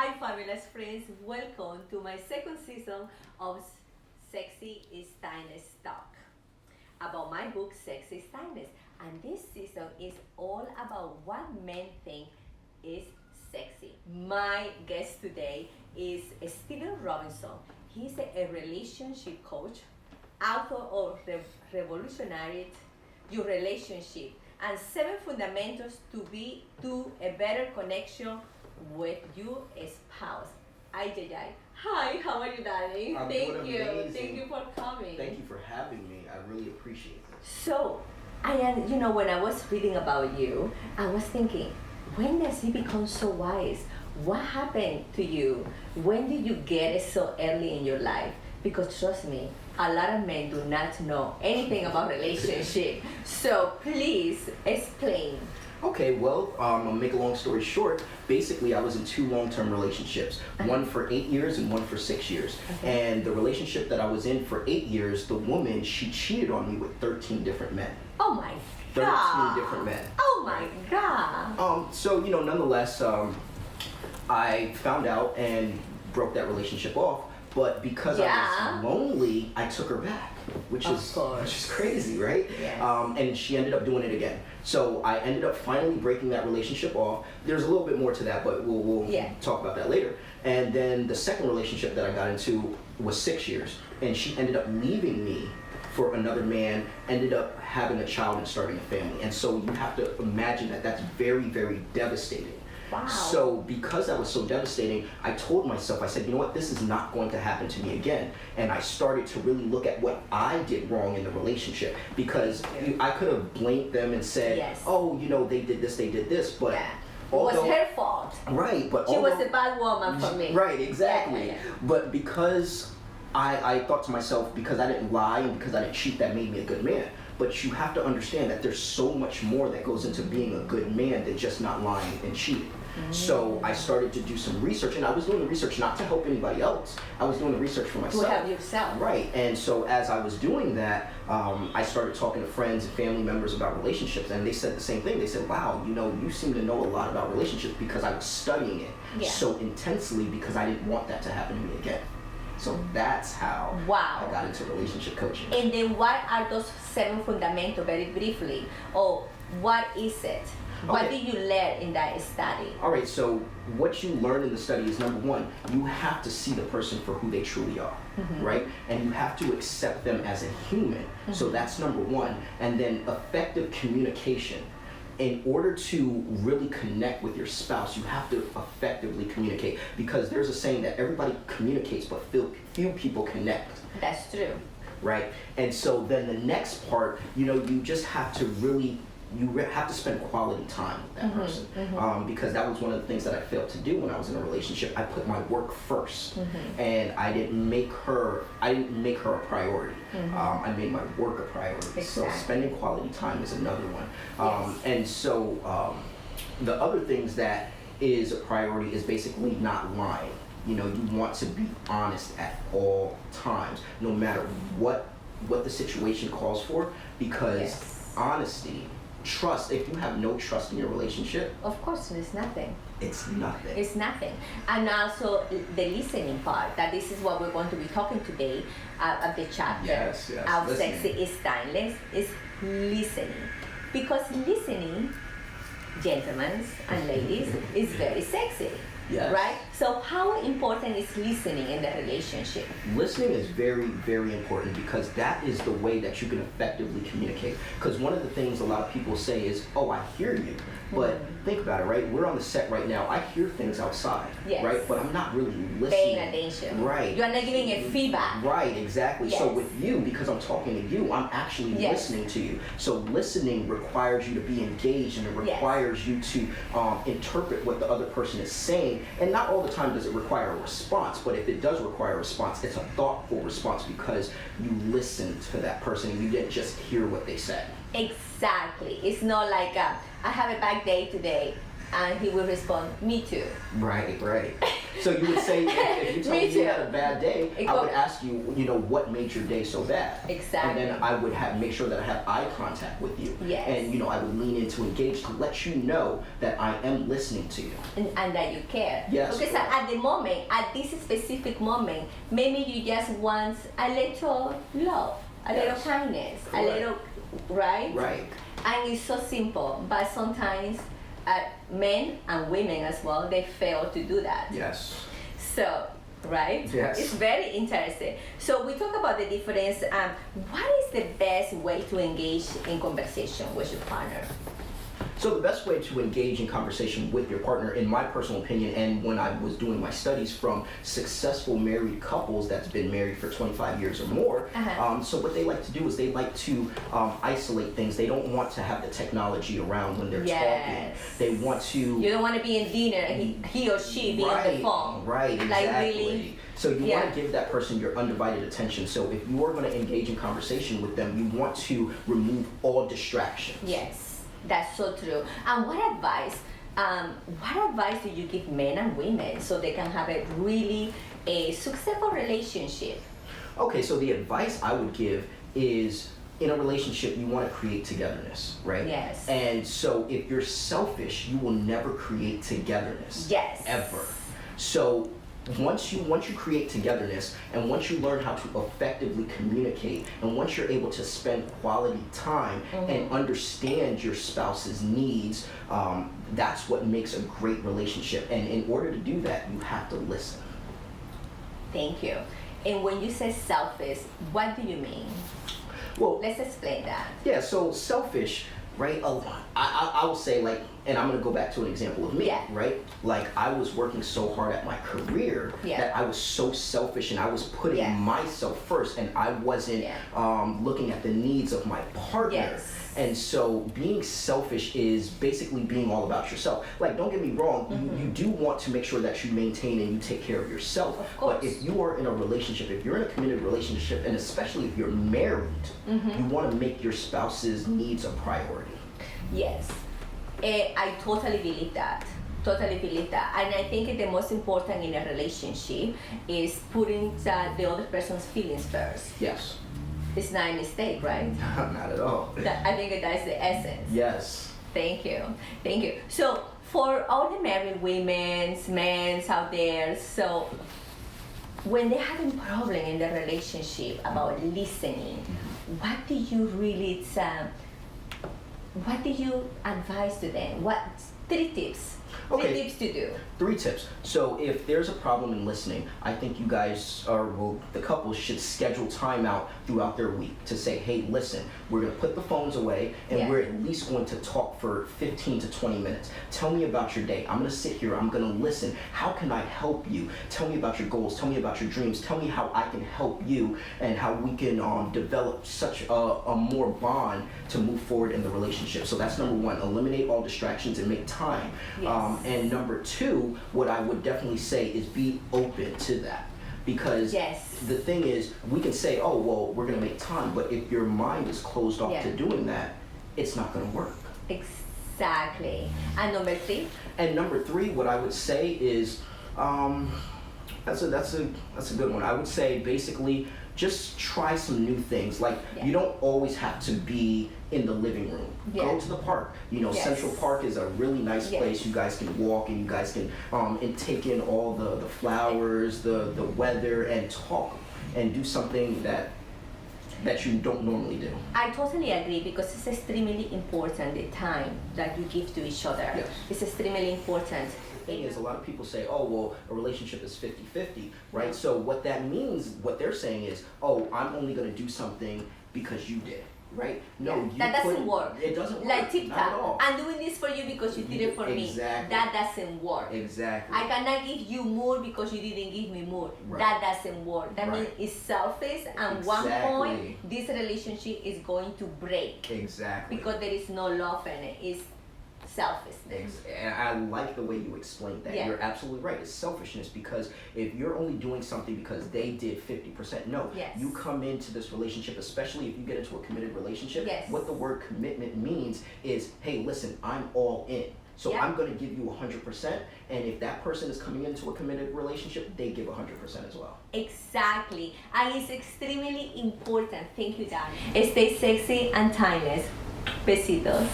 Hi, fabulous friends. Welcome to my second season of Sexy is Timeless Talk about my book, Sexy is Timeless. And this season is all about what men think is sexy. My guest today is Steven Robinson. He's a relationship coach, author of Revolutionary Your Relationship and 7 Fundamentals to a Better Connection with your spouse. Hi, how are you, darling? I'm Thank doing you. amazing. Thank you for coming. Thank you for having me. I really appreciate it. So, when I was reading about you, I was thinking, when does he become so wise? What happened to you? When did you get it so early in your life? Because trust me, a lot of men do not know anything about relationship. So please explain. Okay, well, I'll make a long story short. Basically, I was in 2 long-term relationships, one for 8 years and one for 6 years. And the relationship that I was in for 8 years, the woman, she cheated on me with 13 different men. Oh my 13 God. different men. Oh my God. So, nonetheless, I found out and broke that relationship off. But because I was lonely, I took her back, which is crazy, right? Yes. And she ended up doing it again. So I ended up finally breaking that relationship off. There's a little bit more to that, but we'll talk about that later. And then the second relationship that I got into was 6 years, and she ended up leaving me for another man, ended up having a child and starting a family. And so you have to imagine that that's very, very devastating. Wow. So because that was so devastating, I told myself, I said, you know what, this is not going to happen to me again. And I started to really look at what I did wrong in the relationship, because I could have blamed them and said, oh, they did this, but it was her fault. Right, but she was a bad woman for me. Right, exactly. But because I thought to myself, because I didn't lie and because I didn't cheat, that made me a good man. But you have to understand that there's so much more that goes into being a good man than just not lying and cheating. So I started to do some research, and I was doing the research not to help anybody else. I was doing the research for myself. To help yourself. Right, and so as I was doing that, I started talking to friends and family members about relationships, and they said the same thing. They said, wow, you seem to know a lot about relationships, because I was studying it so intensely because I didn't want that to happen to me again. So that's how I got into relationship coaching. And then what are those 7 fundamentals, very briefly? Or what is it? What did you learn in that study? All right, so what you learn in the study is, number one, you have to see the person for who they truly are, right? And you have to accept them as a human. So that's number one. And then effective communication. In order to really connect with your spouse, you have to effectively communicate, because there's a saying that everybody communicates, but few people connect. That's true. Right? And so then the next part, you just have to really have to spend quality time with that person, because that was one of the things that I failed to do when I was in a relationship. I put my work first, and I didn't make her a priority. I made my work a priority. So spending quality time is another one. And so the other things that is a priority is basically not lying. You want to be honest at all times, no matter what the situation calls for, because honesty, trust, if you have no trust in your relationship, of course, it's nothing. It's nothing. It's nothing. And also the listening part, that this is what we're going to be talking today at the chapter of Sexy is Timeless, is listening. Because listening, gentlemen and ladies, is very sexy. Yes. Right? So how important is listening in the relationship? Listening is very, very important, because that is the way that you can effectively communicate. Because one of the things a lot of people say is, oh, I hear you. But think about it, right? We're on the set right now. I hear things outside, right? But I'm not really listening. Paying attention. Right. You're not giving it feedback. Right, exactly. So with you, because I'm talking to you, I'm actually listening to you. So listening requires you to be engaged, and it requires you to interpret what the other person is saying. And not all the time does it require a response, but if it does require a response, it's a thoughtful response, because you listened to that person and you didn't just hear what they said. Exactly. It's not like I have a bad day today, and he will respond, me too. Right. So you would say if you told Me me you too. had a bad day, I would ask you, you know, what made your day so bad? Exactly. And then I would make sure that I have eye contact with you. Yes. And you know, I would lean in to engage to let you know that I am listening to you. And that you care. Yes. Because at the moment, at this specific moment, maybe you just want a little love, a little Yes. kindness, Correct. a little, right? Right. And it's so simple, but sometimes men and women as well, they fail to do that. Yes. So, right? Yes. It's very interesting. So we talk about the difference. What is the best way to engage in conversation with your partner? So the best way to engage in conversation with your partner, in my personal opinion, and when I was doing my studies from successful married couples that's been married for 25 years or more, so what they like to do is they like to isolate things. They don't want to have the technology around when they're talking. They want to... You don't want to be in dinner, he or she be on the phone. Right, exactly. Like really, so you want to give that person your undivided attention. So if you are going to engage in conversation with them, you want to remove all distractions. Yes. That's so true. And what advice do you give men and women so they can have a really successful relationship? Okay, so the advice I would give is, in a relationship, you want to create togetherness, right? Yes. And so if you're selfish, you will never create togetherness. Yes. Ever. So once you create togetherness, and once you learn how to effectively communicate, and once you're able to spend quality time and understand your spouse's needs, that's what makes a great relationship. And in order to do that, you have to listen. Thank you. And when you say selfish, what do you mean? Well, Let's explain that. yeah, so selfish, right? I will say, like, and I'm gonna go back to an example of me, Yeah. right? Like, I was working so hard at my career that I was so selfish, and I was putting myself first, and I wasn't looking at the needs of my partner. Yes. And so being selfish is basically being all about yourself. Like, don't get me wrong, you do want to make sure that you maintain and you take care of yourself. Of course. But if you are in a relationship, if you're in a committed relationship, and especially if you're married, you want to make your spouse's needs a priority. Yes. I totally believe that. Totally believe that. And I think the most important in a relationship is putting the other person's feelings first. Yes. It's not a mistake, right? Not at all. I think that's the essence. Yes. Thank you. Thank you. So for all the married women, men out there, so when they're having problem in the relationship about listening, what do you really what do you advise to them? What 3 tips? Okay. 3 tips to do. 3 tips. So if there's a problem in listening, I think you guys the couple should schedule time out throughout their week to say, hey, listen, we're going to put the phones away, and we're at least going to talk for 15 to 20 minutes. Tell me about your day. I'm going to sit here. I'm going to listen. How can I help you? Tell me about your goals. Tell me about your dreams. Tell me how I can help you, and how we can develop such a more bond to move forward in the relationship. So that's number 1. Eliminate all distractions and make time. Yes. And number 2, what I would definitely say is be open to that. Because the thing is, we can say, oh, well, we're going to make time, but if your mind is closed off to doing that, it's not going to work. Exactly. And number 3? And number 3, what I would say is, that's a good one. I would say basically just try some new things. Like, you don't always have to be in the living room. Go to the park. You know, Central Park is a really nice place. You guys can walk, and you guys can and take in all the flowers, the weather, and talk and do something that you don't normally do. I totally agree, because it's extremely important, the time that you give to each other. Yes. It's extremely important. The thing is, a lot of people say, oh, well, a relationship is 50-50, right? So what that means, what they're saying is, oh, I'm only going to do something because you did. Right? No, that doesn't work. It doesn't work. Like tip Not at tap. all. I'm doing this for you because you did it for me. That doesn't work. Exactly. I cannot give you more because you didn't give me more. Right. That doesn't work. That means it's selfish, and one point this relationship is going to break. Exactly. Because there is no love in it. It's selfishness. And I like the way you explained that. You're absolutely right. It's selfishness, because if you're only doing something because they did 50%, no. You come into this relationship, especially if you get into a committed relationship, what the word commitment means is, hey, listen, I'm all in. So Yeah. I'm going to give you 100%, and if that person is coming into a committed relationship, they give 100% as well. Exactly. And it's extremely important. Thank you, Dan. Stay sexy and timeless. Besitos.